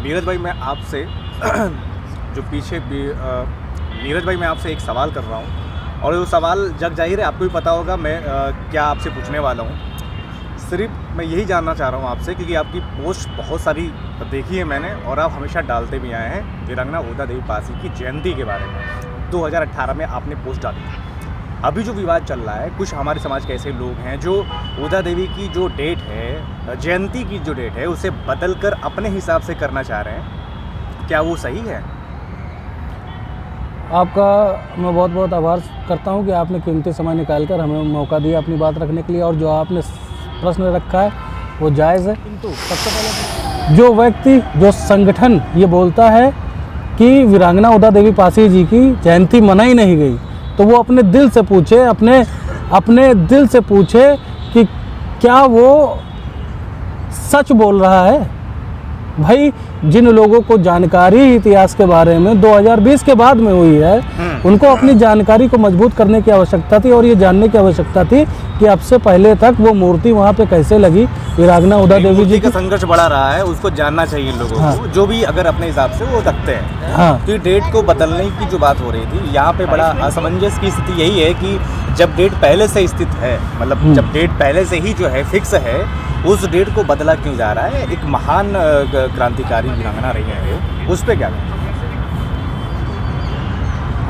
नीरज भाई, मैं आपसे जो पीछे भी नीरज भाई, मैं आपसे एक सवाल कर रहा हूँ और वो सवाल जग जाहिर है आपको भी पता होगा मैं क्या आपसे पूछने वाला हूँ। सिर्फ मैं यही जानना चाह रहा हूँ आपसे, क्योंकि आपकी पोस्ट बहुत सारी देखी है मैंने और आप हमेशा डालते भी आए हैं वीरांगना उदा देवी पासी की जयंती के बारे में। 2018 में आपने पोस्ट डाली थी। अभी जो विवाद चल रहा है, कुछ हमारे समाज के ऐसे लोग हैं जो उदा देवी की जो डेट है, जयंती की जो डेट है, उसे बदल कर अपने हिसाब से करना चाह रहे हैं। क्या वो सही है? आपका मैं बहुत बहुत आभार करता हूं कि आपने कीमती समय निकालकर हमें मौका दिया अपनी बात रखने के लिए, और जो आपने प्रश्न रखा है वो जायज़ है। किंतु सबसे पहले जो व्यक्ति, जो संगठन ये बोलता है कि वीरांगना उदा देवी पासी जी की जयंती मनाई नहीं गई, तो वो अपने दिल से पूछे, अपने दिल से पूछे कि क्या वो सच बोल रहा है। भाई, जिन लोगों को जानकारी इतिहास के बारे में 2020 के बाद में हुई है, उनको अपनी जानकारी को मजबूत करने की आवश्यकता थी और ये जानने की आवश्यकता थी कि अब से पहले तक वो मूर्ति वहाँ पे कैसे लगी। वीरांगना उदा देवी जी का संघर्ष बढ़ा रहा है, उसको जानना चाहिए इन लोगों को, जो भी अगर अपने हिसाब से वो रखते हैं। हाँ, तो डेट को बदलने की जो बात हो रही थी, यहाँ पे बड़ा असमंजस की स्थिति यही है कि जब डेट पहले से स्थित है, मतलब जब डेट पहले से ही जो है फिक्स है, उस डेट को बदला क्यों जा रहा है? एक महान क्रांतिकारी वीरांगना रही है, उस पर क्या कहें?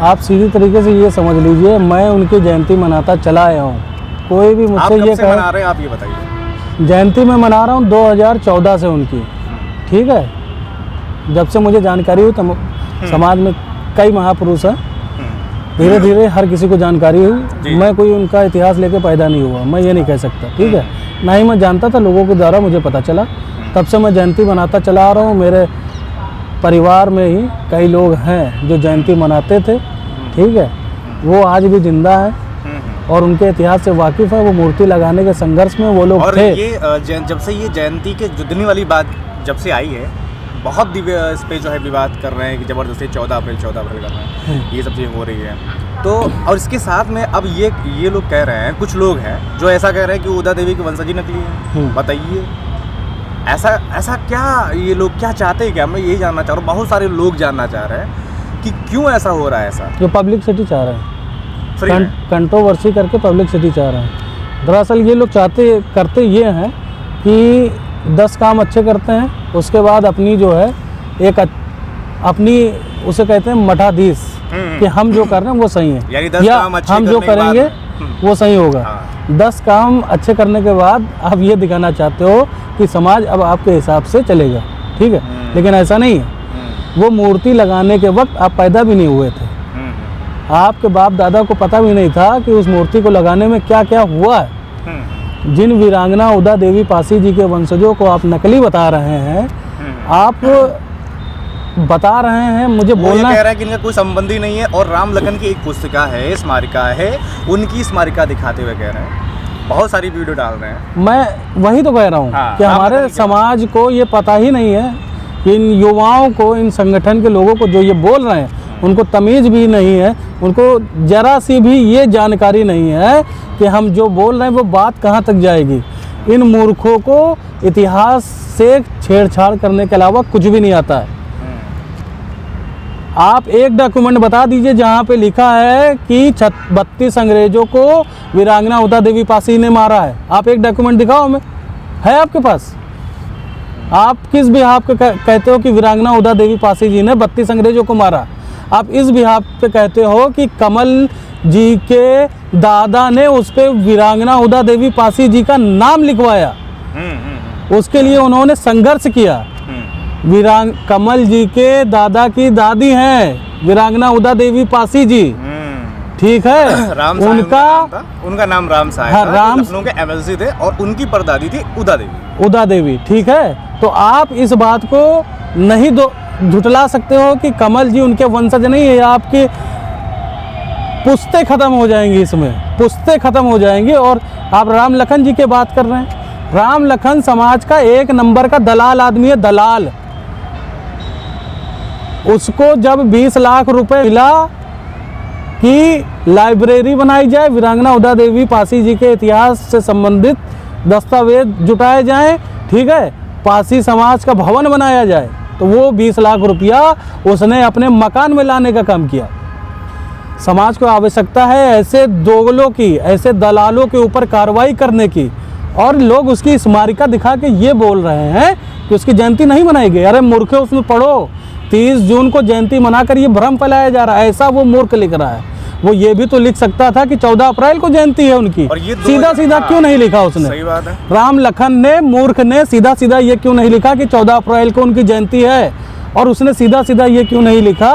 आप सीधी तरीके से ये समझ लीजिए, मैं उनकी जयंती मनाता चला आया हूँ। कोई भी मुझसे ये कहे मना रहे हैं, आप ये बताइए। जयंती मैं मना रहा हूँ 2014 से उनकी, ठीक है। जब से मुझे जानकारी हुई तो समाज में कई महापुरुष हैं, धीरे धीरे हर किसी को जानकारी हुई। मैं कोई उनका इतिहास लेके पैदा नहीं हुआ, मैं ये नहीं कह सकता, ठीक है। ना ही मैं जानता था, लोगों के द्वारा मुझे पता चला, तब से मैं जयंती मनाता चला आ रहा हूँ। मेरे परिवार में ही कई लोग हैं जो जयंती मनाते थे, ठीक है, वो आज भी जिंदा हैं और उनके इतिहास से वाकिफ़ है। वो मूर्ति लगाने के संघर्ष में वो लोग और थे। ये जब से ये जयंती के जुड़ने वाली बात जब से आई है, बहुत दिव्य इस पे जो है विवाद कर रहे हैं कि ज़बरदस्ती 14 अप्रैल कर रहे हैं, ये सब चीज़ें हो रही है। तो और इसके साथ में अब ये लोग कह रहे हैं, कुछ लोग हैं जो ऐसा कह रहे हैं कि उदा देवी की वंशजी नकली है। बताइए, ऐसा क्या ये लोग क्या चाहते हैं? क्या मैं यही जानना चाह रहा हूँ, बहुत सारे लोग जानना चाह रहे हैं कि क्यों ऐसा हो रहा है। ऐसा जो पब्लिसिटी चाह रहे हैं, कंट्रोवर्सी करके पब्लिसिटी चाह रहे हैं। दरअसल ये लोग करते ये हैं कि 10 काम अच्छे करते हैं, उसके बाद अपनी जो है एक अपनी उसे कहते हैं मठाधीश, कि हम जो कर रहे हैं वो सही है, यानी 10 या काम अच्छे हम जो करेंगे वो सही होगा। 10 काम अच्छे करने के बाद आप ये दिखाना चाहते हो कि समाज अब आपके हिसाब से चलेगा, ठीक है। लेकिन ऐसा नहीं है। वो मूर्ति लगाने के वक्त आप पैदा भी नहीं हुए थे, आपके बाप दादा को पता भी नहीं था कि उस मूर्ति को लगाने में क्या क्या हुआ है। जिन वीरांगना उदा देवी पासी जी के वंशजों को आप नकली बता रहे हैं, आप बता रहे हैं, मुझे बोलना कह रहा है कि इनका कोई संबंधी नहीं है। और राम लखन की एक पुस्तिका है, स्मारिका है, उनकी स्मारिका दिखाते हुए कह रहे हैं, बहुत सारी वीडियो डाल रहे हैं। मैं वही तो कह रहा हूँ कि हमारे समाज को ये पता ही नहीं है, इन युवाओं को, इन संगठन के लोगों को जो ये बोल रहे हैं, उनको तमीज़ भी नहीं है, उनको ज़रा सी भी ये जानकारी नहीं है कि हम जो बोल रहे हैं वो बात कहाँ तक जाएगी। इन मूर्खों को इतिहास से छेड़छाड़ करने के अलावा कुछ भी नहीं आता है। आप एक डॉक्यूमेंट बता दीजिए जहाँ पे लिखा है कि 32 अंग्रेजों को वीरांगना उदा देवी पासी ने मारा है। आप एक डॉक्यूमेंट दिखाओ हमें, है आपके पास? आप किस बिहाफ पे कहते हो कि वीरांगना उदा देवी पासी जी ने 32 अंग्रेजों को मारा? आप इस बिहाफ पे कहते हो कि कमल जी के दादा ने उस पर वीरांगना उदा देवी पासी जी का नाम लिखवाया, उसके लिए उन्होंने संघर्ष किया। कमल जी के दादा की दादी हैं वीरांगना उदा देवी पासी जी, ठीक है। राम उनका नाम राम साहब, हाँ, राम लखनऊ के एमएलसी थे और उनकी परदादी थी उदा देवी, ठीक है। तो आप इस बात को नहीं झुटला सकते हो कि कमल जी उनके वंशज नहीं है। आपकी पुश्तें खत्म हो जाएंगी, इसमें पुश्तें खत्म हो जाएंगी। और आप राम लखन जी की बात कर रहे हैं। राम लखन समाज का 1 नंबर का दलाल आदमी है, दलाल। उसको जब 20 लाख रुपए मिला कि लाइब्रेरी बनाई जाए, वीरांगना उदा देवी पासी जी के इतिहास से संबंधित दस्तावेज जुटाए जाएं, ठीक है, पासी समाज का भवन बनाया जाए, तो वो 20 लाख रुपया उसने अपने मकान में लाने का काम किया। समाज को आवश्यकता है ऐसे दोगलों की, ऐसे दलालों के ऊपर कार्रवाई करने की, और लोग उसकी स्मारिका दिखा के ये बोल रहे हैं कि उसकी जयंती नहीं मनाई गई। अरे मूर्खे, उसमें पढ़ो 30 जून को जयंती मनाकर ये भ्रम फैलाया जा रहा है, ऐसा वो मूर्ख लिख रहा है। वो ये भी तो लिख सकता था कि 14 अप्रैल को जयंती है उनकी, और ये सीधा सीधा क्यों नहीं लिखा उसने? सही बात है। राम लखन ने, मूर्ख ने सीधा सीधा ये क्यों नहीं लिखा कि 14 अप्रैल को उनकी जयंती है, और उसने सीधा सीधा ये क्यों नहीं लिखा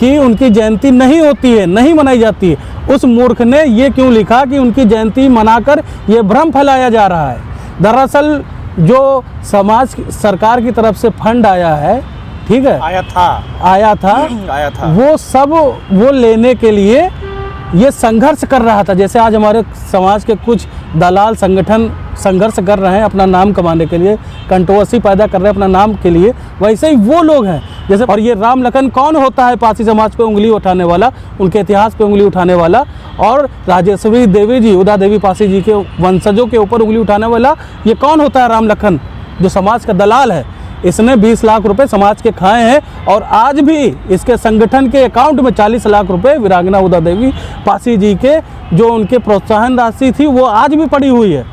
कि उनकी जयंती नहीं होती है, नहीं मनाई जाती है। उस मूर्ख ने ये क्यों लिखा कि उनकी जयंती मनाकर ये भ्रम फैलाया जा रहा है। दरअसल जो समाज सरकार की तरफ से फंड आया है, ठीक है, आया था वो सब वो लेने के लिए ये संघर्ष कर रहा था। जैसे आज हमारे समाज के कुछ दलाल संगठन संघर्ष कर रहे हैं अपना नाम कमाने के लिए, कंट्रोवर्सी पैदा कर रहे हैं अपना नाम के लिए, वैसे ही वो लोग हैं जैसे। और ये राम लखन कौन होता है पासी समाज पे उंगली उठाने वाला, उनके इतिहास पे उंगली उठाने वाला, और राजेश्वरी देवी जी, उदा देवी पासी जी के वंशजों के ऊपर उंगली उठाने वाला, ये कौन होता है? राम लखन, जो समाज का दलाल है। इसने 20 लाख रुपए समाज के खाए हैं, और आज भी इसके संगठन के अकाउंट में 40 लाख रुपए वीरांगना उदा देवी पासी जी के जो उनके प्रोत्साहन राशि थी वो आज भी पड़ी हुई है।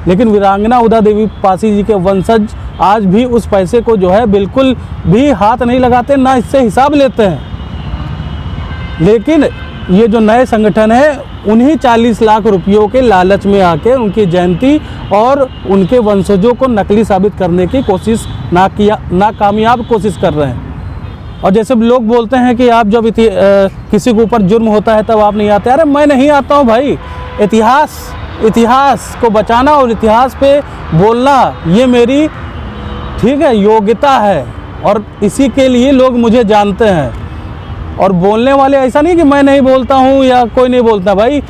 लेकिन वीरांगना उदा देवी पासी जी के वंशज आज भी उस पैसे को जो है बिल्कुल भी हाथ नहीं लगाते, ना इससे हिसाब लेते हैं। लेकिन ये जो नए संगठन है उन्हीं 40 लाख रुपयों के लालच में आके उनकी जयंती और उनके वंशजों को नकली साबित करने की कोशिश नाकामयाब कोशिश कर रहे हैं। और जैसे लोग बोलते हैं कि आप जब किसी के ऊपर जुर्म होता है तब आप नहीं आते। अरे मैं नहीं आता हूँ भाई, इतिहास को बचाना और इतिहास पे बोलना ये मेरी, ठीक है, योग्यता है, और इसी के लिए लोग मुझे जानते हैं। और बोलने वाले ऐसा नहीं कि मैं नहीं बोलता हूँ या कोई नहीं बोलता। भाई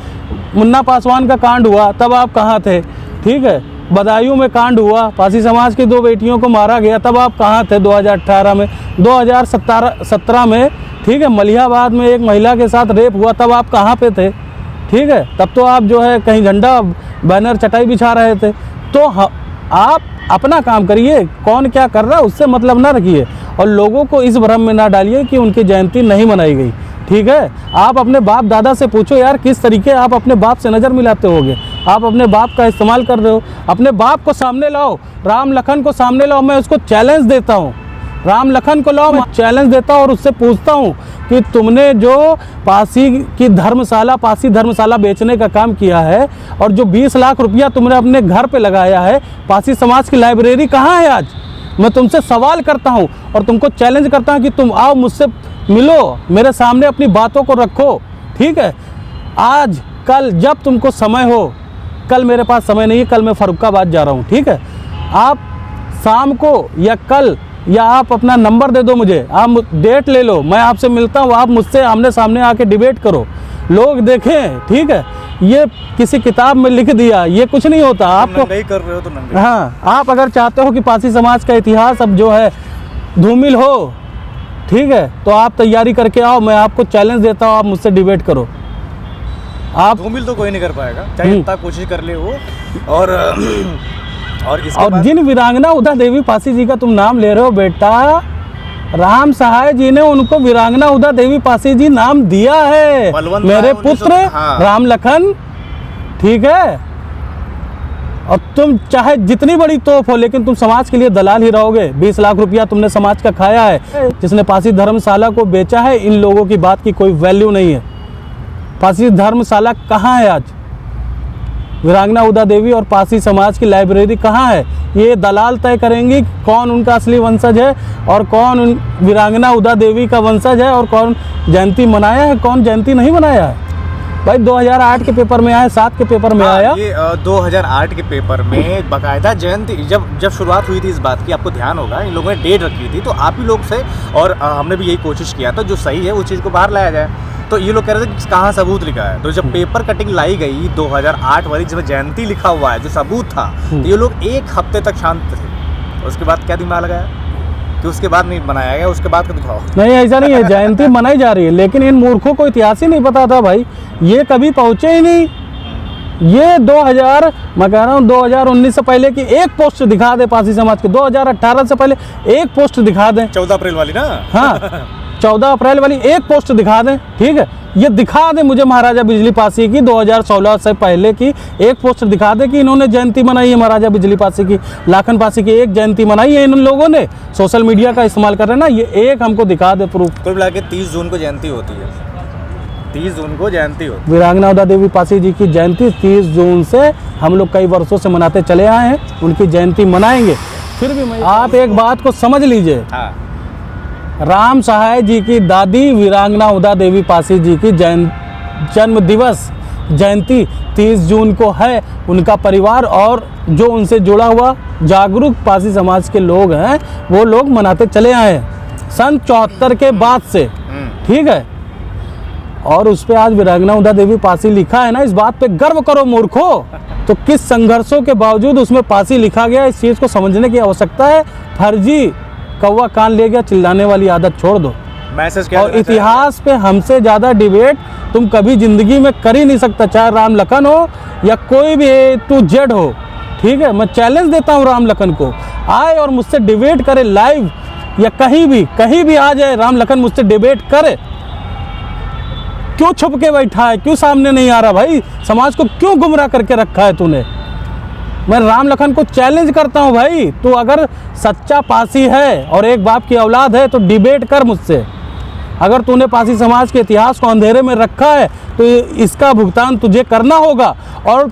मुन्ना पासवान का कांड हुआ तब आप कहाँ थे? ठीक है, बदायूं में कांड हुआ, पासी समाज की 2 बेटियों को मारा गया, तब आप कहाँ थे? 2018 में, 2017 में, ठीक है, मलिहाबाद में एक महिला के साथ रेप हुआ, तब आप कहाँ पे थे? ठीक है, तब तो आप जो है कहीं झंडा बैनर चटाई बिछा रहे थे। तो आप अपना काम करिए, कौन क्या कर रहा है उससे मतलब ना रखिए, और लोगों को इस भ्रम में ना डालिए कि उनकी जयंती नहीं मनाई गई। ठीक है, आप अपने बाप दादा से पूछो यार, किस तरीके आप अपने बाप से नज़र मिलाते होगे। आप अपने बाप का इस्तेमाल कर रहे हो, अपने बाप को सामने लाओ, राम लखन को सामने लाओ। मैं उसको चैलेंज देता हूँ, राम लखन को लाओ, मैं चैलेंज देता हूँ और उससे पूछता हूँ कि तुमने जो पासी की धर्मशाला, पासी धर्मशाला बेचने का काम किया है, और जो 20 लाख रुपया तुमने अपने घर पे लगाया है, पासी समाज की लाइब्रेरी कहाँ है आज? मैं तुमसे सवाल करता हूँ और तुमको चैलेंज करता हूँ कि तुम आओ, मुझसे मिलो, मेरे सामने अपनी बातों को रखो। ठीक है, आज कल जब तुमको समय हो, कल मेरे पास समय नहीं है, कल मैं फर्रुखाबाद जा रहा हूँ। ठीक है, आप शाम को या कल, या आप अपना नंबर दे दो मुझे, आप डेट ले लो, मैं आपसे मिलता हूँ, आप मुझसे आमने सामने आके डिबेट करो, लोग देखें। ठीक है, ये किसी किताब में लिख दिया, ये कुछ नहीं होता। आपको नंगाई कर रहे हो तो नंगाई। हाँ, आप अगर चाहते हो कि पासी समाज का इतिहास अब जो है धूमिल हो, ठीक है, तो आप तैयारी करके आओ, मैं आपको चैलेंज देता हूँ, आप मुझसे डिबेट करो। आप धूमिल तो कोई नहीं कर पाएगा, चाहे इतना कोशिश कर ले वो। और जिन वीरांगना उदा देवी पासी जी का तुम नाम ले रहे हो बेटा, राम सहाय जी ने उनको वीरांगना उदा देवी पासी जी नाम दिया है, मेरे पुत्र राम लखन। ठीक है, और तुम चाहे जितनी बड़ी तोप हो, लेकिन तुम समाज के लिए दलाल ही रहोगे। 20 लाख रुपया तुमने समाज का खाया है। जिसने पासी धर्मशाला को बेचा है, इन लोगों की बात की कोई वैल्यू नहीं है। पासी धर्मशाला कहाँ है आज? वीरांगना उदा देवी और पासी समाज की लाइब्रेरी कहाँ है? ये दलाल तय करेंगी कौन उनका असली वंशज है और कौन वीरांगना उदा देवी का वंशज है, और कौन जयंती मनाया है, कौन जयंती नहीं मनाया है। भाई 2008 के पेपर में आया, 7 के पेपर में आया। ये 2008 के पेपर में बाकायदा जयंती जब शुरुआत हुई थी इस बात की, आपको ध्यान होगा, इन लोगों ने डेट रखी थी, तो आप ही लोग से, और हमने भी यही कोशिश किया था जो सही है उस चीज़ को बाहर लाया जाए। तो ये लोग कह रहे थे कि कहाँ सबूत लिखा है। तो जब पेपर कटिंग लाई गई 2008 वाली, जिसमें जयंती लिखा हुआ है, जो सबूत था, तो ये लोग 1 हफ्ते तक शांत थे। उसके बाद क्या दिमाग लगाया कि उसके बाद नहीं बनाया गया, उसके बाद का दिखाओ। नहीं, ऐसा नहीं है, जयंती मनाई जा रही है, लेकिन इन मूर्खों को इतिहास ही नहीं पता था भाई, ये कभी पहुँचे ही नहीं। ये 2000 मैं कह रहा हूँ 2019 से पहले की एक पोस्ट दिखा दे पासी समाज के, 2018 से पहले एक पोस्ट दिखा दें, 14 अप्रैल वाली ना। हाँ 14 अप्रैल वाली एक पोस्ट दिखा दें, ठीक है, ये दिखा दें मुझे महाराजा बिजली पासी की 2016 से पहले की एक पोस्ट दिखा दें कि इन्होंने जयंती मनाई है महाराजा बिजली पासी की, लाखन पासी की एक जयंती मनाई है इन लोगों ने, सोशल मीडिया का इस्तेमाल कर रहे हैं ना, ये एक हमको दिखा दे प्रूफ। कुल मिला के 30 जून को जयंती होती है, 30 जून को जयंती होती वीरांगना उदा देवी पासी जी की जयंती 30 जून से हम लोग कई वर्षों से मनाते चले आए हैं, उनकी जयंती मनाएंगे। फिर भी मैं आप एक बात को समझ लीजिए, है। हाँ राम सहाय जी की दादी वीरांगना उदा देवी पासी जी की जन्म दिवस जयंती 30 जून को है। उनका परिवार और जो उनसे जुड़ा हुआ जागरूक पासी समाज के लोग हैं वो लोग मनाते चले आए हैं सन 74 के बाद से, ठीक है। और उस पर आज वीरांगना उदा देवी पासी लिखा है ना, इस बात पे गर्व करो मूर्खो। तो किस संघर्षों के बावजूद उसमें पासी लिखा गया, इस चीज़ को समझने की आवश्यकता है। फर्जी कौवा कान ले गया चिल्लाने वाली आदत छोड़ दो। मैसेज क्या और इतिहास पे हमसे ज़्यादा डिबेट तुम कभी ज़िंदगी में कर ही नहीं सकता, चाहे राम लखन हो या कोई भी A to Z हो, ठीक है। मैं चैलेंज देता हूँ राम लखन को, आए और मुझसे डिबेट करे लाइव या कहीं भी आ जाए, राम लखन मुझसे डिबेट करे। क्यों छुप के बैठा है, क्यों सामने नहीं आ रहा भाई, समाज को क्यों गुमराह करके रखा है तूने। मैं राम लखन को चैलेंज करता हूं भाई, तू अगर सच्चा पासी है और एक बाप की औलाद है तो डिबेट कर मुझसे। अगर तूने पासी समाज के इतिहास को अंधेरे में रखा है तो इसका भुगतान तुझे करना होगा। और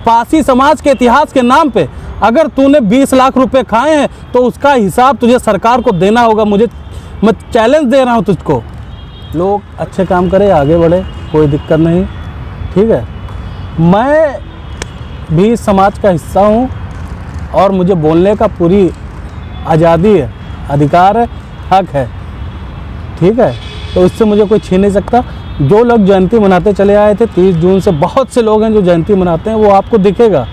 पासी समाज के इतिहास के नाम पे अगर तूने 20 लाख रुपए खाए हैं तो उसका हिसाब तुझे सरकार को देना होगा। मैं चैलेंज दे रहा हूँ तुझको। लोग अच्छे काम करें, आगे बढ़े, कोई दिक्कत नहीं, ठीक है। मैं भी समाज का हिस्सा हूँ और मुझे बोलने का पूरी आज़ादी है, अधिकार है, हक है, ठीक है। तो इससे मुझे कोई छीन नहीं सकता। जो लोग जयंती मनाते चले आए थे 30 जून से, बहुत से लोग हैं जो जयंती मनाते हैं, वो आपको दिखेगा।